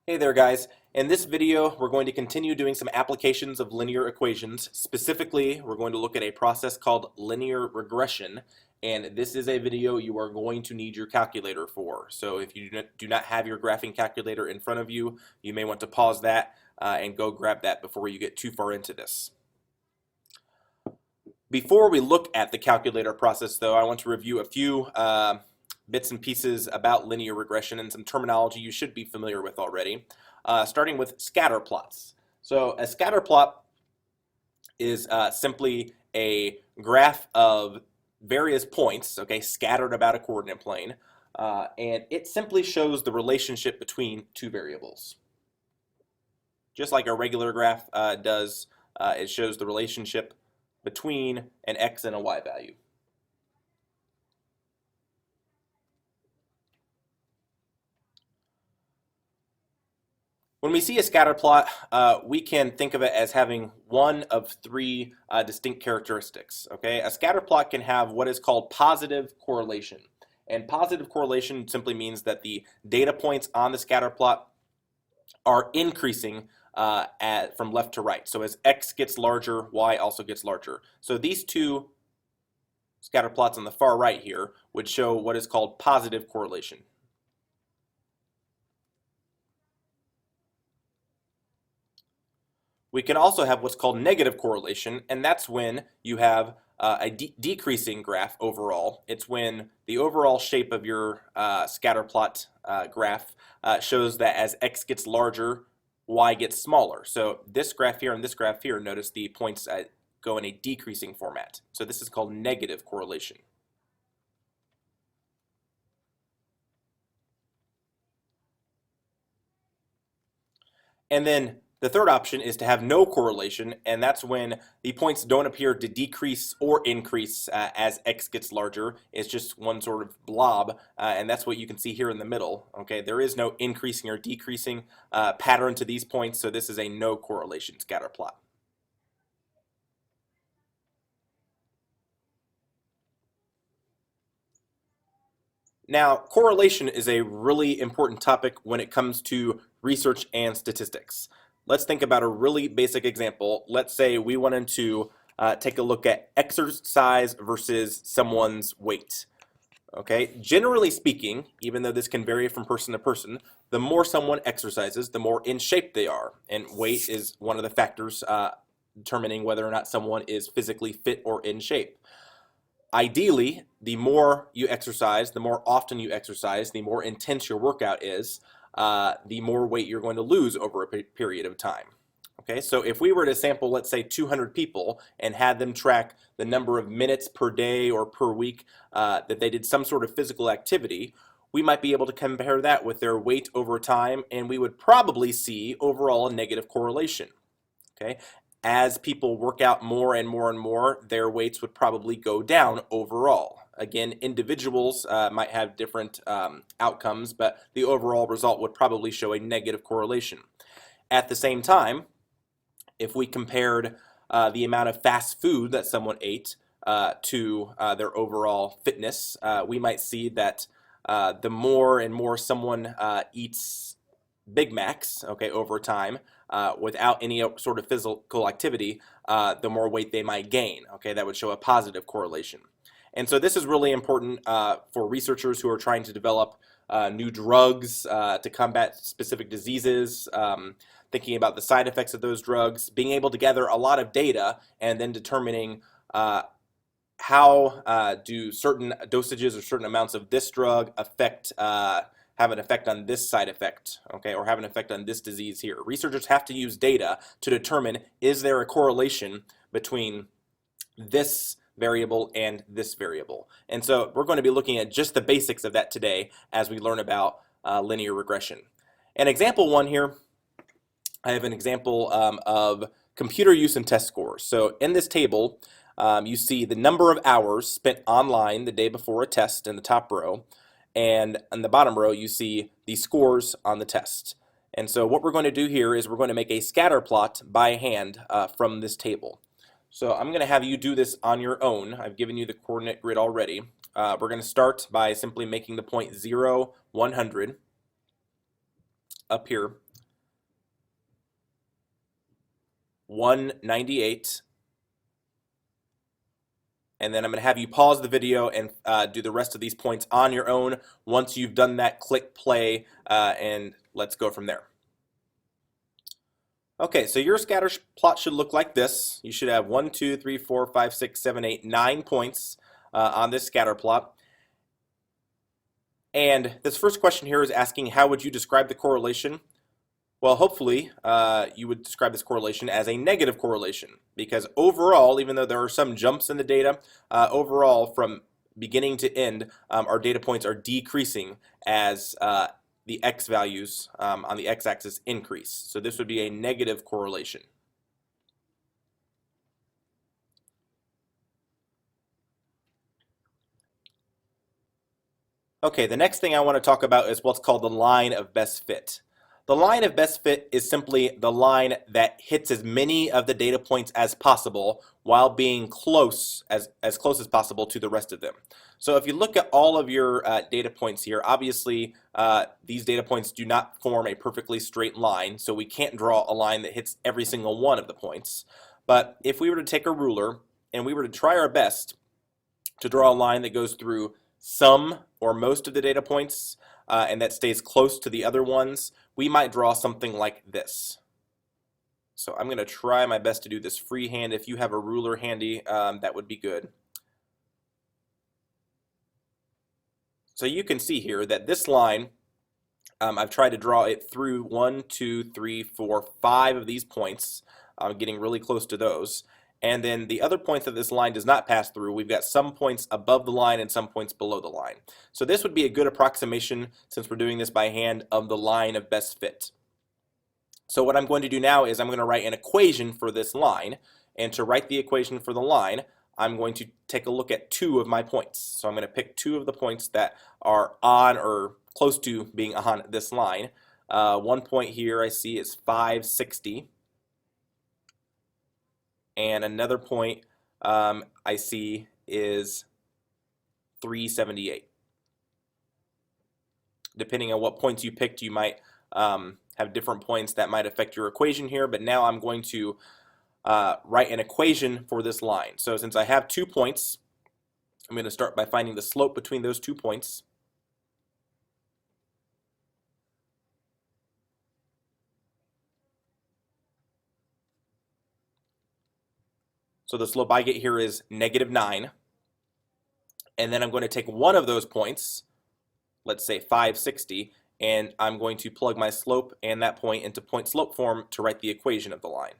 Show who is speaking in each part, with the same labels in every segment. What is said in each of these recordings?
Speaker 1: Hey there guys. In this video we're going to continue doing some applications of linear equations. Specifically we're going to look at a process called linear regression, and this is a video you are going to need your calculator for. So if you do not have your graphing calculator in front of you, you may want to pause that and go grab that before you get too far into this. Before we look at the calculator process though, I want to review a few bits and pieces about linear regression and some terminology you should be familiar with already, starting with scatterplots. So a scatterplot is simply a graph of various points, okay, scattered about a coordinate plane, and it simply shows the relationship between two variables. Just like a regular graph does, it shows the relationship between an x and a y value. When we see a scatter plot, we can think of it as having one of three distinct characteristics. Okay, a scatter plot can have what is called positive correlation, and positive correlation simply means that the data points on the scatter plot are increasing from left to right. So as x gets larger, y also gets larger. So these two scatter plots on the far right here would show what is called positive correlation. We can also have what's called negative correlation, and that's when you have a decreasing graph overall. It's when the overall shape of your scatter plot graph shows that as x gets larger, y gets smaller. So this graph here and this graph here, notice the points go in a decreasing format. So this is called negative correlation. And then the third option is to have no correlation, and that's when the points don't appear to decrease or increase as x gets larger. It's just one sort of blob, and that's what you can see here in the middle. Okay, there is no increasing or decreasing pattern to these points, so this is a no correlation scatter plot. Now, correlation is a really important topic when it comes to research and statistics. Let's think about a really basic example. Let's say we wanted to take a look at exercise versus someone's weight. Okay, generally speaking, even though this can vary from person to person, the more someone exercises, the more in shape they are. And weight is one of the factors determining whether or not someone is physically fit or in shape. Ideally, the more you exercise, the more often you exercise, the more intense your workout is, the more weight you're going to lose over a period of time. Okay, so if we were to sample, let's say 200 people and had them track the number of minutes per day or per week that they did some sort of physical activity, we might be able to compare that with their weight over time, and we would probably see overall a negative correlation. Okay, as people work out more and more and more, their weights would probably go down overall. Again, individuals might have different outcomes, but the overall result would probably show a negative correlation. At the same time, if we compared the amount of fast food that someone ate to their overall fitness, we might see that the more and more someone eats Big Macs, okay, over time, without any sort of physical activity, the more weight they might gain. Okay, that would show a positive correlation. And so this is really important for researchers who are trying to develop new drugs to combat specific diseases, thinking about the side effects of those drugs, being able to gather a lot of data and then determining how do certain dosages or certain amounts of this drug have an effect on this side effect, okay, or have an effect on this disease here. Researchers have to use data to determine, is there a correlation between this variable and this variable? And so we're going to be looking at just the basics of that today as we learn about linear regression. And example one here, I have an example of computer use and test scores. So in this table, you see the number of hours spent online the day before a test in the top row, and in the bottom row you see the scores on the test. And so what we're going to do here is we're going to make a scatter plot by hand from this table. So I'm going to have you do this on your own. I've given you the coordinate grid already. We're going to start by simply making the point 0, 100 up here 198. And then I'm going to have you pause the video and do the rest of these points on your own. Once you've done that, click play, and let's go from there. Okay, so your scatter plot should look like this. You should have 1, 2, 3, 4, 5, 6, 7, 8, 9 points on this scatter plot. And this first question here is asking, how would you describe the correlation? Well, hopefully you would describe this correlation as a negative correlation, because overall, even though there are some jumps in the data, overall from beginning to end, our data points are decreasing as the x values on the x-axis increase. So this would be a negative correlation. Okay, the next thing I want to talk about is what's called the line of best fit. The line of best fit is simply the line that hits as many of the data points as possible while being close as close as possible to the rest of them. So if you look at all of your data points here, obviously these data points do not form a perfectly straight line, so we can't draw a line that hits every single one of the points. But if we were to take a ruler and we were to try our best to draw a line that goes through some or most of the data points and that stays close to the other ones, we might draw something like this. So I'm going to try my best to do this freehand. If you have a ruler handy, that would be good. So you can see here that this line, I've tried to draw it through 1, 2, 3, 4, 5 of these points. I'm getting really close to those. And then the other points that this line does not pass through, we've got some points above the line and some points below the line. So this would be a good approximation, since we're doing this by hand, of the line of best fit. So what I'm going to do now is I'm going to write an equation for this line. And to write the equation for the line, I'm going to take a look at 2 of my points. So I'm going to pick 2 of the points that are on or close to being on this line. One point here I see is 560. And another point I see is 378. Depending on what points you picked, you might have different points that might affect your equation here, but now I'm going to write an equation for this line. So since I have 2 points, I'm going to start by finding the slope between those 2 points. So the slope I get here is -9. And then I'm going to take one of those points, let's say 560, and I'm going to plug my slope and that point into point slope form to write the equation of the line.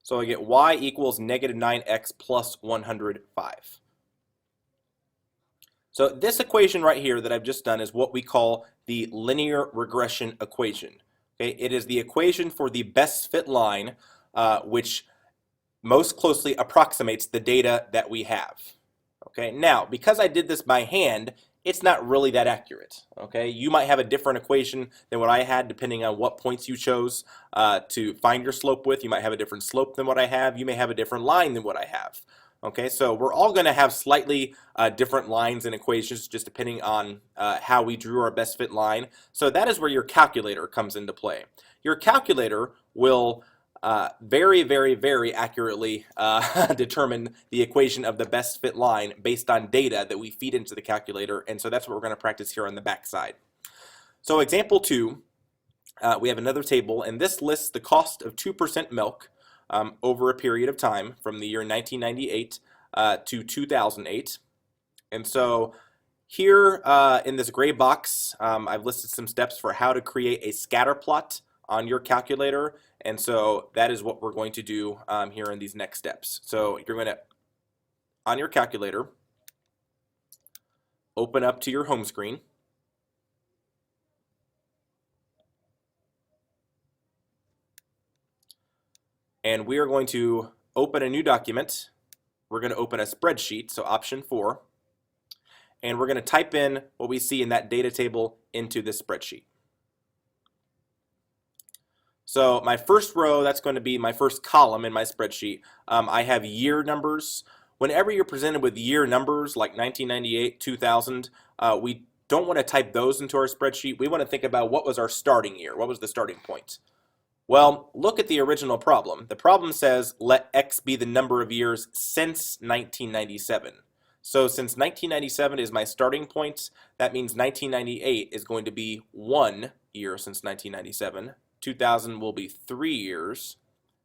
Speaker 1: So I get y equals -9x plus 105. So this equation right here that I've just done is what we call the linear regression equation. Okay, it is the equation for the best fit line, which most closely approximates the data that we have. Okay, now because I did this by hand, it's not really that accurate. Okay, you might have a different equation than what I had depending on what points you chose to find your slope with. You might have a different slope than what I have. You may have a different line than what I have. Okay, so we're all going to have slightly different lines and equations just depending on how we drew our best fit line. So that is where your calculator comes into play. Your calculator will very, very, very accurately determine the equation of the best fit line based on data that we feed into the calculator, and so that's what we're going to practice here on the back side. So example 2, we have another table, and this lists the cost of 2% milk over a period of time from the year 1998 to 2008. And so here in this gray box, I've listed some steps for how to create a scatter plot on your calculator, and so that is what we're going to do here in these next steps. So you're going to, on your calculator, open up to your home screen. And we are going to open a new document. We're going to open a spreadsheet, so option 4. And we're going to type in what we see in that data table into this spreadsheet. So my first row, that's going to be my first column in my spreadsheet. I have year numbers. Whenever you're presented with year numbers like 1998, 2000, we don't want to type those into our spreadsheet. We want to think about what was our starting year. What was the starting point? Well, look at the original problem. The problem says let X be the number of years since 1997. So since 1997 is my starting point, that means 1998 is going to be 1 year since 1997. 2000 will be 3 years.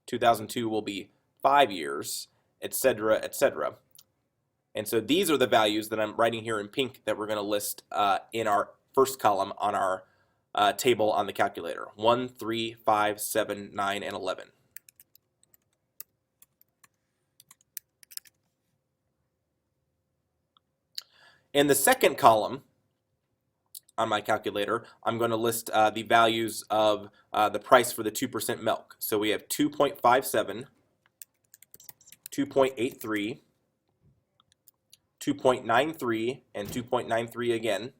Speaker 1: 2002 will be 5 years, etc., etc. And so these are the values that I'm writing here in pink that we're going to list in our first column on our table on the calculator. 1, 3, 5, 7, 9, and 11. In the second column on my calculator, I'm going to list the values of the price for the 2% milk. So we have 2.57, 2.83, 2.93, and 2.93 again,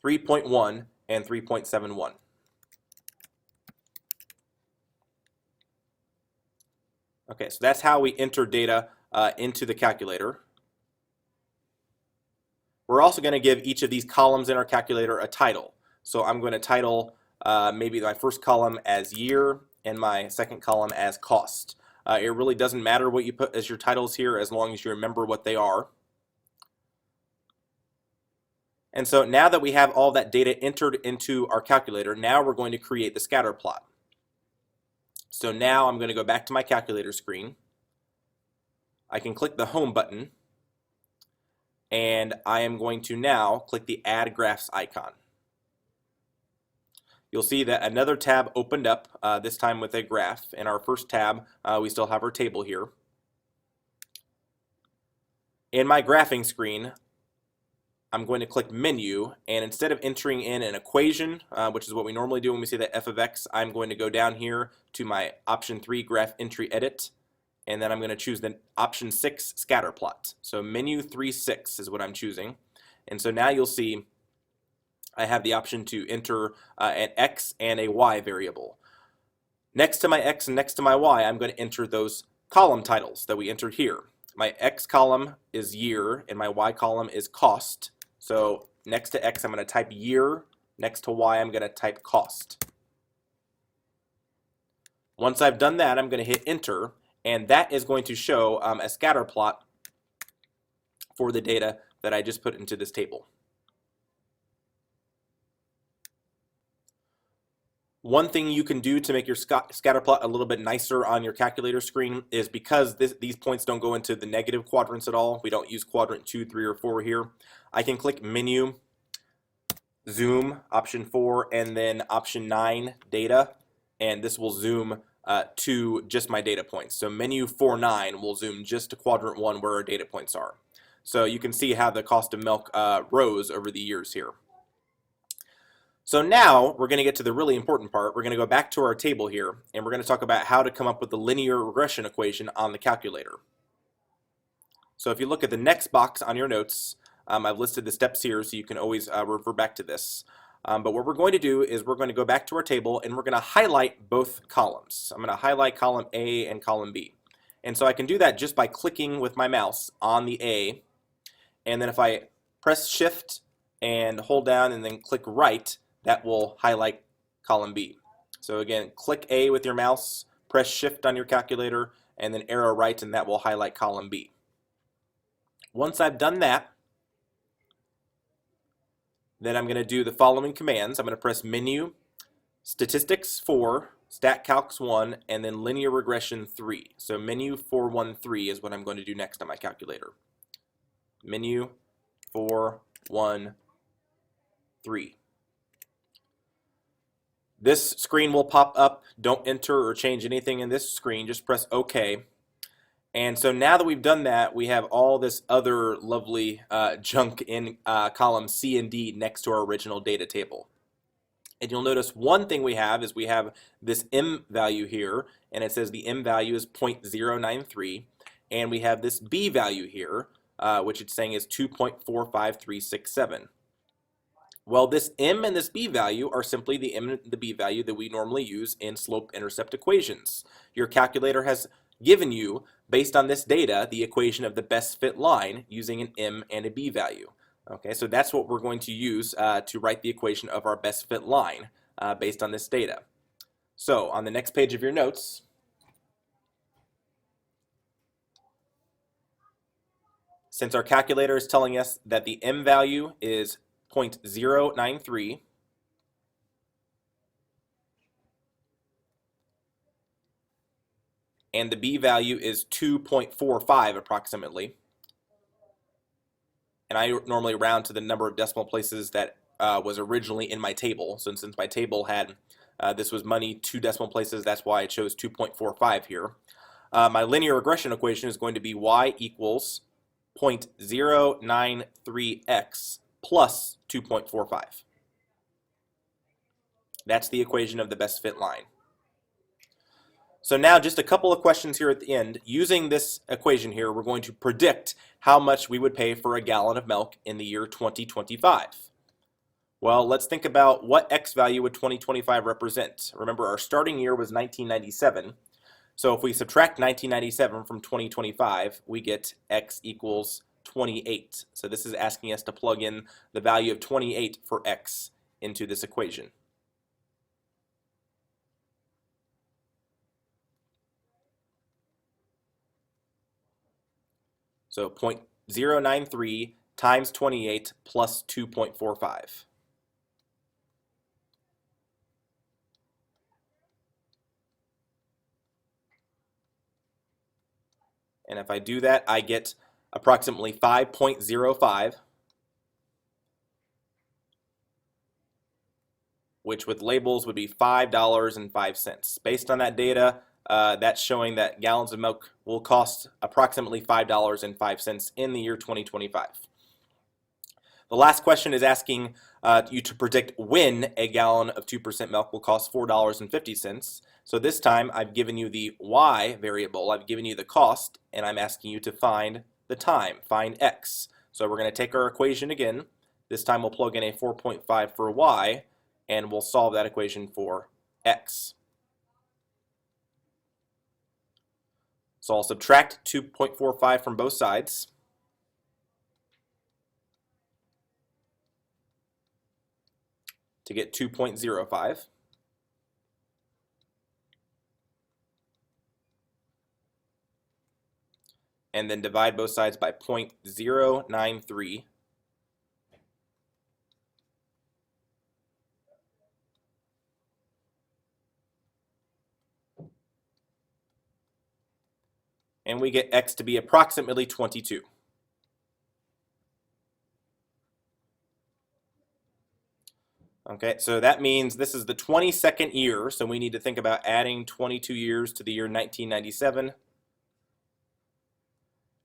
Speaker 1: 3.1, and 3.71. Okay, so that's how we enter data into the calculator. We're also going to give each of these columns in our calculator a title. So I'm going to title maybe my first column as year and my second column as cost. It really doesn't matter what you put as your titles here as long as you remember what they are. And so now that we have all that data entered into our calculator, now we're going to create the scatter plot. So now I'm going to go back to my calculator screen. I can click the home button, and I am going to now click the add graphs icon. You'll see that another tab opened up, this time with a graph. In our first tab, we still have our table here. In my graphing screen, I'm going to click menu, and instead of entering in an equation, which is what we normally do when we say that f of x, I'm going to go down here to my option 3 graph entry edit, and then I'm going to choose the option 6 scatter plot. So menu 3.6 is what I'm choosing. And so now you'll see I have the option to enter an x and a y variable. Next to my x and next to my y, I'm going to enter those column titles that we entered here. My x column is year and my y column is cost. So next to x, I'm going to type year. Next to y, I'm going to type cost. Once I've done that, I'm going to hit enter, and that is going to show a scatter plot for the data that I just put into this table. One thing you can do to make your scatter plot a little bit nicer on your calculator screen is because these points don't go into the negative quadrants at all. We don't use quadrant 2, 3, or 4 here. I can click menu, zoom, option 4, and then option 9, data, and this will zoom to just my data points. So menu 4.9 will zoom just to quadrant 1 where our data points are. So you can see how the cost of milk rose over the years here. So now we're going to get to the really important part. We're going to go back to our table here, and we're going to talk about how to come up with the linear regression equation on the calculator. So if you look at the next box on your notes, I've listed the steps here so you can always refer back to this. But what we're going to do is we're going to go back to our table and we're going to highlight both columns. I'm going to highlight column A and column B. And so I can do that just by clicking with my mouse on the A. And then if I press shift and hold down and then click right, that will highlight column B. So again, click A with your mouse, press shift on your calculator, and then arrow right, and that will highlight column B. Once I've done that, then I'm going to do the following commands. I'm going to press menu, statistics 4, statcalcs 1, and then linear regression 3. So menu 413 is what I'm going to do next on my calculator. Menu 413. This screen will pop up. Don't enter or change anything in this screen. Just press OK. And so now that we've done that, we have all this other lovely junk in column C and D next to our original data table. And you'll notice one thing we have is we have this M value here, and it says the M value is 0.093. And we have this B value here, which it's saying is 2.45367. Well, this m and this b value are simply the m and the b value that we normally use in slope-intercept equations. Your calculator has given you, based on this data, the equation of the best fit line using an m and a b value. Okay, so that's what we're going to use to write the equation of our best fit line based on this data. So on the next page of your notes, since our calculator is telling us that the m value is 0.093, and the b value is 2.45 approximately, and I normally round to the number of decimal places that was originally in my table. So since my table had, this was money 2 decimal places, that's why I chose 2.45 here. My linear regression equation is going to be y equals 0.093x plus 2.45. That's the equation of the best fit line. So now just a couple of questions here at the end. Using this equation here, we're going to predict how much we would pay for a gallon of milk in the year 2025. Well, let's think about what x value would 2025 represent. Remember, our starting year was 1997. So if we subtract 1997 from 2025, we get x equals 28. So this is asking us to plug in the value of 28 for x into this equation. So 0.093 times 28 plus 2.45. And if I do that, I get approximately 5.05, which with labels would be $5.05. Based on that data, that's showing that gallons of milk will cost approximately $5.05 in the year 2025. The last question is asking you to predict when a gallon of 2% milk will cost $4.50. So this time I've given you the y variable, I've given you the cost, and I'm asking you to find the time, find x. So we're going to take our equation again. This time we'll plug in a 4.5 for y, and we'll solve that equation for x. So I'll subtract 2.45 from both sides. To get 2.05. And then divide both sides by 0.093. And we get x to be approximately 22. Okay, so that means this is the 22nd year, so we need to think about adding 22 years to the year 1997.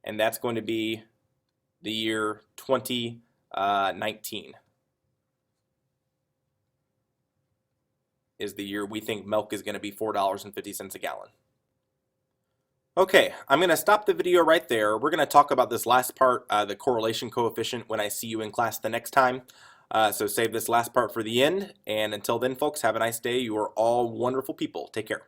Speaker 1: And that's going to be the year 2019. Is the year we think milk is going to be $4.50 a gallon. Okay, I'm going to stop the video right there. We're going to talk about this last part, the correlation coefficient, when I see you in class the next time. So save this last part for the end. And until then, folks, have a nice day. You are all wonderful people. Take care.